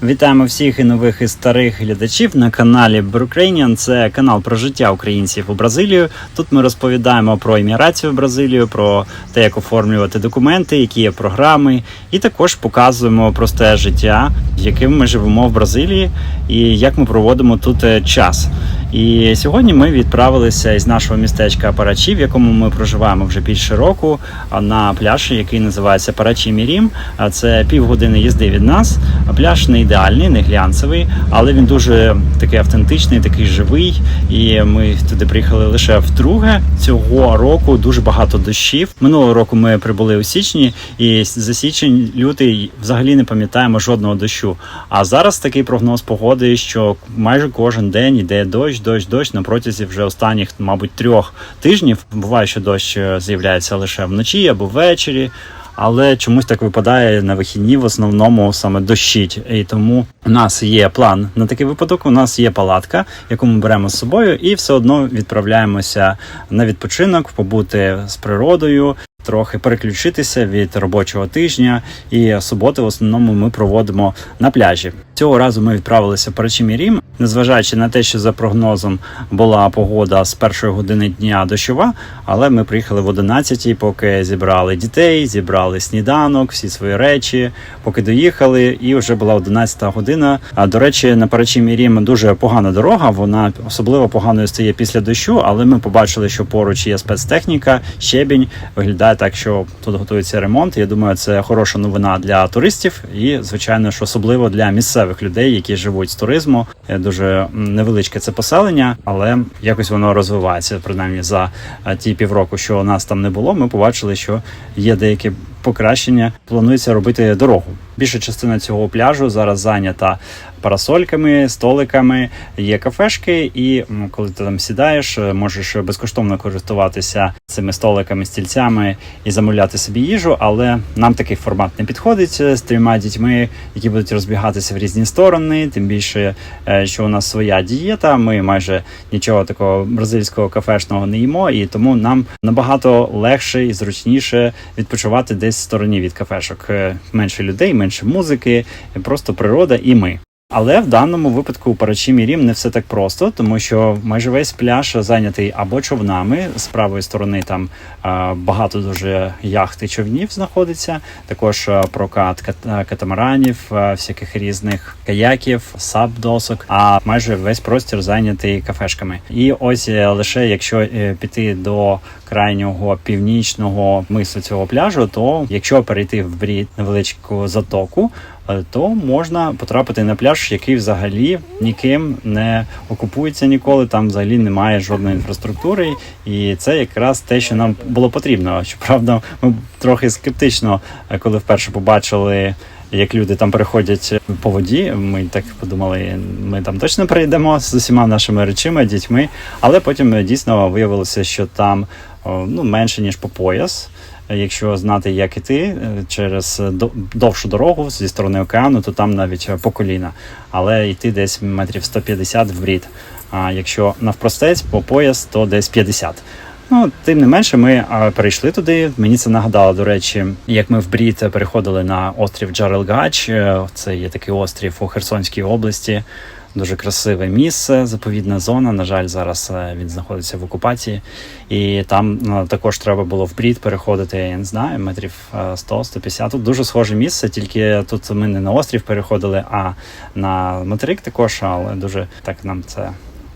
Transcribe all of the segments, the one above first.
Вітаємо всіх і нових і старих глядачів на каналі Brukranian. Це канал про життя українців у Бразилію. Тут ми розповідаємо про імміграцію в Бразилію, про те, як оформлювати документи, які є програми, і також показуємо просте життя, яким ми живемо в Бразилії і як ми проводимо тут час. І сьогодні ми відправилися із нашого містечка Парачі, в якому ми проживаємо вже більше року, на пляж, який називається Парачі Мірім. Це півгодини їзди від нас. Пляж не ідеальний, не глянцевий, але він дуже такий автентичний, такий живий. І ми туди приїхали лише вдруге. Цього року дуже багато дощів. Минулого року ми прибули у січні, і за січень-лютий взагалі не пам'ятаємо жодного дощу. А зараз такий прогноз погоди, що майже кожен день йде дощ на протязі вже останніх, мабуть, 3 тижнів. Буває, що дощ з'являється лише вночі або ввечері, але чомусь так випадає на вихідні, в основному саме дощить. І тому у нас є план на такий випадок, у нас є палатка, яку ми беремо з собою, і все одно відправляємося на відпочинок, побути з природою, трохи переключитися від робочого тижня, і суботи в основному ми проводимо на пляжі. Цього разу ми відправилися в Парачі Мірім, незважаючи на те, що за прогнозом була погода з першої години дня дощова, але ми приїхали в 11-й, поки зібрали дітей, зібрали сніданок, всі свої речі, поки доїхали, і вже була 11-та година. А, до речі, на Парачі Мірім дуже погана дорога, вона особливо поганою стає після дощу, але ми побачили, що поруч є спецтехніка, щебінь, виглядає так, що тут готується ремонт. Я думаю, це хороша новина для туристів і, звичайно, що особливо для місцевих людей, які живуть з туризму. Дуже невеличке це поселення, але якось воно розвивається, принаймні за ті півроку, що у нас там не було, ми побачили, що є деякі покращення. Планується робити дорогу. Більша частина цього пляжу зараз зайнята парасольками, столиками, є кафешки, і коли ти там сідаєш, можеш безкоштовно користуватися цими столиками, стільцями і замовляти собі їжу, але нам такий формат не підходить з 3 дітьми, які будуть розбігатися в різні сторони, тим більше, що у нас своя дієта, ми майже нічого такого бразильського кафешного не їмо, і тому нам набагато легше і зручніше відпочивати десь в стороні від кафешок. Менше людей, менше музики, просто природа і ми. Але в даному випадку у Парачі Мірім не все так просто, тому що майже весь пляж зайнятий або човнами, з правої сторони там багато дуже яхт і човнів знаходиться, також прокат катамаранів, всяких різних каяків, сап-досок, а майже весь простір зайнятий кафешками. І ось лише якщо піти до крайнього північного мису цього пляжу, то якщо перейти в брід, невеличку затоку, то можна потрапити на пляж, який взагалі ніким не окупується ніколи, там взагалі немає жодної інфраструктури, і це якраз те, що нам було потрібно. Щоправда, ми трохи скептично, коли вперше побачили, як люди там переходять по воді, ми так подумали, ми там точно перейдемо з усіма нашими речами, дітьми, але потім дійсно виявилося, що там менше, ніж по пояс. Якщо знати, як іти через довшу дорогу зі сторони океану, то там навіть по коліна. Але йти десь метрів 150 в брід. А якщо навпростець по пояс, то десь 50. Тим не менше, ми перейшли туди. Мені це нагадало, до речі, як ми в брід переходили на острів Джарелгач. Це є такий острів у Херсонській області. Дуже красиве місце, заповідна зона. На жаль, зараз він знаходиться в окупації. І там також треба було в брід переходити, я не знаю, метрів 100-150. Тут дуже схоже місце, тільки тут ми не на острів переходили, а на материк також, але дуже так нам це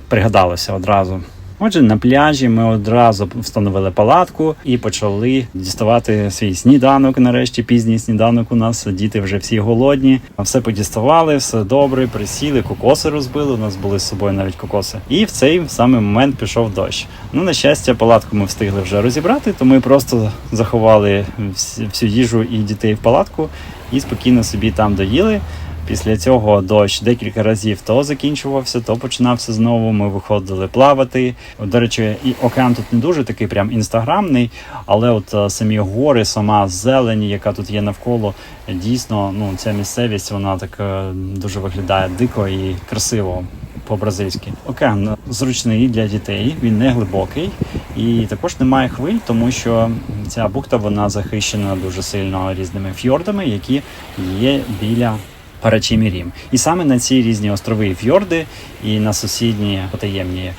пригадалося одразу. Отже, на пляжі ми одразу встановили палатку і почали діставати свій сніданок. Нарешті пізній сніданок у нас, діти вже всі голодні. Все подіставали, все добре, присіли, кокоси розбили, у нас були з собою навіть кокоси. І в цей самий момент пішов дощ. На щастя, палатку ми встигли вже розібрати, то ми просто заховали всю їжу і дітей в палатку і спокійно собі там доїли. Після цього дощ декілька разів то закінчувався, то починався знову, ми виходили плавати. До речі, і океан тут не дуже такий прям інстаграмний, але от самі гори, сама зелень, яка тут є навколо, дійсно, ця місцевість, вона так дуже виглядає дико і красиво по-бразильськи. Океан зручний для дітей, він не глибокий і також немає хвиль, тому що ця бухта, вона захищена дуже сильно різними фьордами, які є біля Парачі Мірім. І саме на ці різні острови і фьорди, і на сусідні потаємні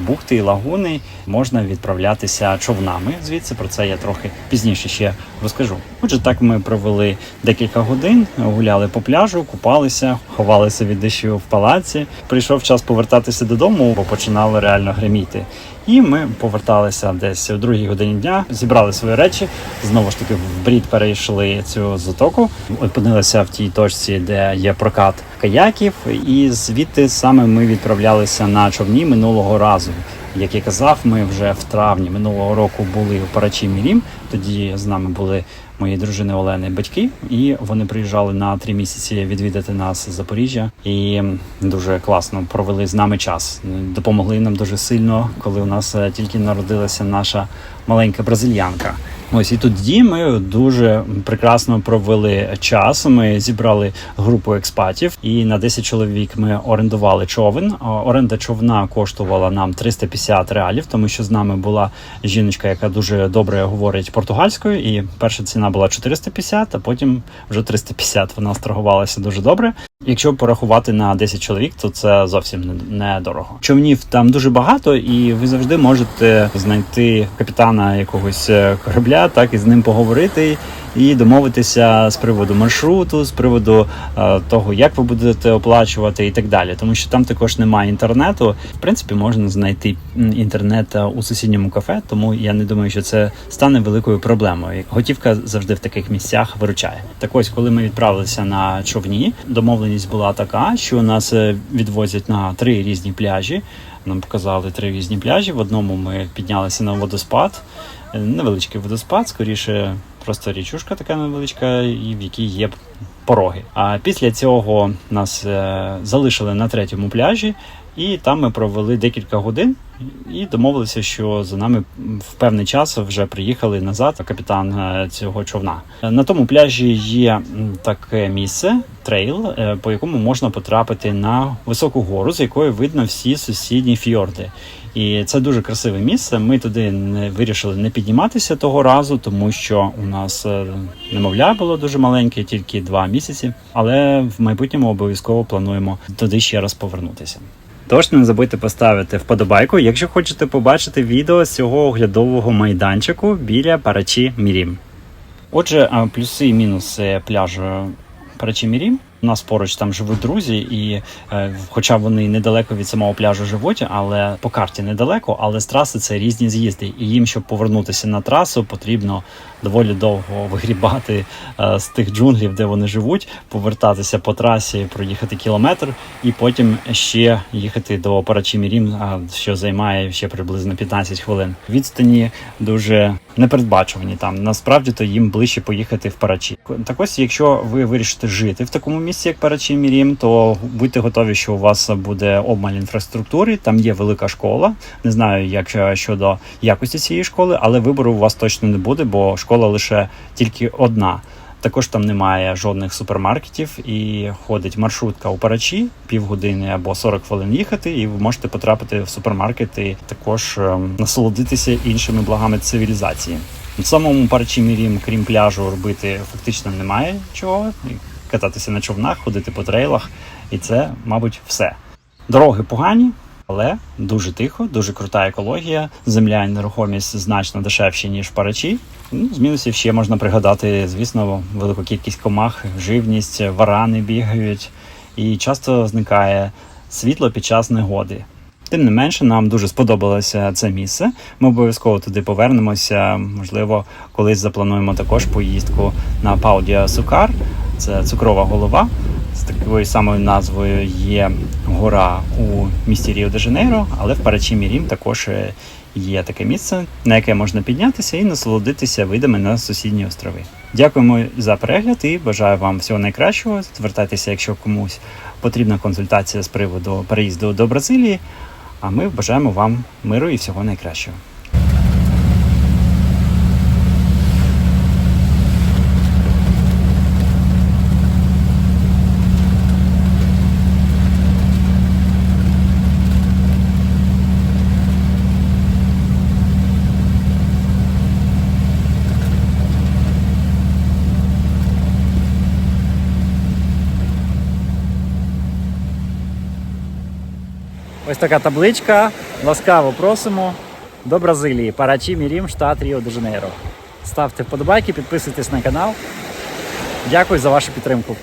бухти і лагуни можна відправлятися човнами. Звідси про це я трохи пізніше ще розкажу. Отже, так ми провели декілька годин, гуляли по пляжу, купалися, ховалися від дощу в палаці. Прийшов час повертатися додому, бо починало реально гриміти. І ми поверталися десь о 2-й годині дня, зібрали свої речі, знову ж таки в брід перейшли цю затоку, опинилися в тій точці, де є прокат каяків, і звідти саме ми відправлялися на човні минулого разу. Як я казав, ми вже в травні минулого року були у Парачі Мірім, тоді з нами були моєї дружини Олени батьки, і вони приїжджали на 3 місяці відвідати нас з Запоріжжя і дуже класно провели з нами час. Допомогли нам дуже сильно, коли у нас тільки народилася наша маленька бразильянка. Ось і тоді ми дуже прекрасно провели час. Ми зібрали групу експатів, і на 10 чоловік ми орендували човен. Оренда човна коштувала нам 350 реалів, тому що з нами була жіночка, яка дуже добре говорить португальською, і перша ціна була 450, а потім вже 350. Вона сторгувалася дуже добре. Якщо порахувати на 10 чоловік, то це зовсім недорого. Човнів там дуже багато, і ви завжди можете знайти капітана якогось корабля, так і з ним поговорити і домовитися з приводу маршруту, з приводу того, як ви будете оплачувати і так далі. Тому що там також немає інтернету. В принципі, можна знайти інтернет у сусідньому кафе, тому я не думаю, що це стане великою проблемою. Готівка завжди в таких місцях виручає. Так ось, коли ми відправилися на човні, домовленість була така, що нас відвозять на 3 різні пляжі. Нам показали 3 різні пляжі. В одному ми піднялися на водоспад, невеличкий водоспад, скоріше просто річушка така невеличка, і в якій є пороги. А після цього нас залишили на 3-му пляжі, і там ми провели декілька годин і домовилися, що за нами в певний час вже приїхали назад капітан цього човна. На тому пляжі є таке місце, трейл, по якому можна потрапити на високу гору, з якої видно всі сусідні фьорди. І це дуже красиве місце. Ми туди вирішили не підніматися того разу, тому що у нас немовля було дуже маленьке, тільки 2 місяці. Але в майбутньому обов'язково плануємо туди ще раз повернутися. Тож не забудьте поставити вподобайку, якщо хочете побачити відео з цього оглядового майданчику біля Парачі Мірім. Отже, плюси і мінуси пляжу Парачі Мірім. У нас поруч там живуть друзі, і хоча вони недалеко від самого пляжу живуть, але по карті недалеко, але з траси це різні з'їзди. І їм, щоб повернутися на трасу, потрібно доволі довго вигрібати з тих джунглів, де вони живуть, повертатися по трасі, проїхати кілометр, і потім ще їхати до Парачі Мірім, що займає ще приблизно 15 хвилин. Відстані дуже непередбачувані там. Насправді, то їм ближче поїхати в Парачі. Так ось, якщо ви вирішите жити в такому місці, як Парачі Мірім, то будьте готові, що у вас буде обмаль інфраструктури, там є велика школа. Не знаю, як щодо якості цієї школи, але вибору у вас точно не буде, бо школа лише тільки одна. Також там немає жодних супермаркетів, і ходить маршрутка у Парачі, півгодини або 40 хвилин їхати, і ви можете потрапити в супермаркет і також насолодитися іншими благами цивілізації. В самому Парачі Мірім, крім пляжу, робити фактично немає чого. Кататися на човнах, ходити по трейлах, і це, мабуть, все. Дороги погані, але дуже тихо, дуже крута екологія, земля і нерухомість значно дешевші, ніж в Парачі. З мінусів ще можна пригадати, звісно, велику кількість комах, живність, варани бігають, і часто зникає світло під час негоди. Тим не менше, нам дуже сподобалося це місце. Ми обов'язково туди повернемося, можливо, колись заплануємо також поїздку на Пау-де-Açúcar. Це цукрова голова. З такою самою назвою є гора у місті Ріо-де-Жанейро, але в Парачі Мірім також є таке місце, на яке можна піднятися і насолодитися видами на сусідні острови. Дякуємо за перегляд і бажаю вам всього найкращого. Звертайтеся, якщо комусь потрібна консультація з приводу переїзду до Бразилії, а ми бажаємо вам миру і всього найкращого. Ось така табличка. Ласкаво просимо до Бразилії. Парачі-Мірім, штат Ріо-де-Жанейро. Ставте вподобайки, підписуйтесь на канал. Дякую за вашу підтримку.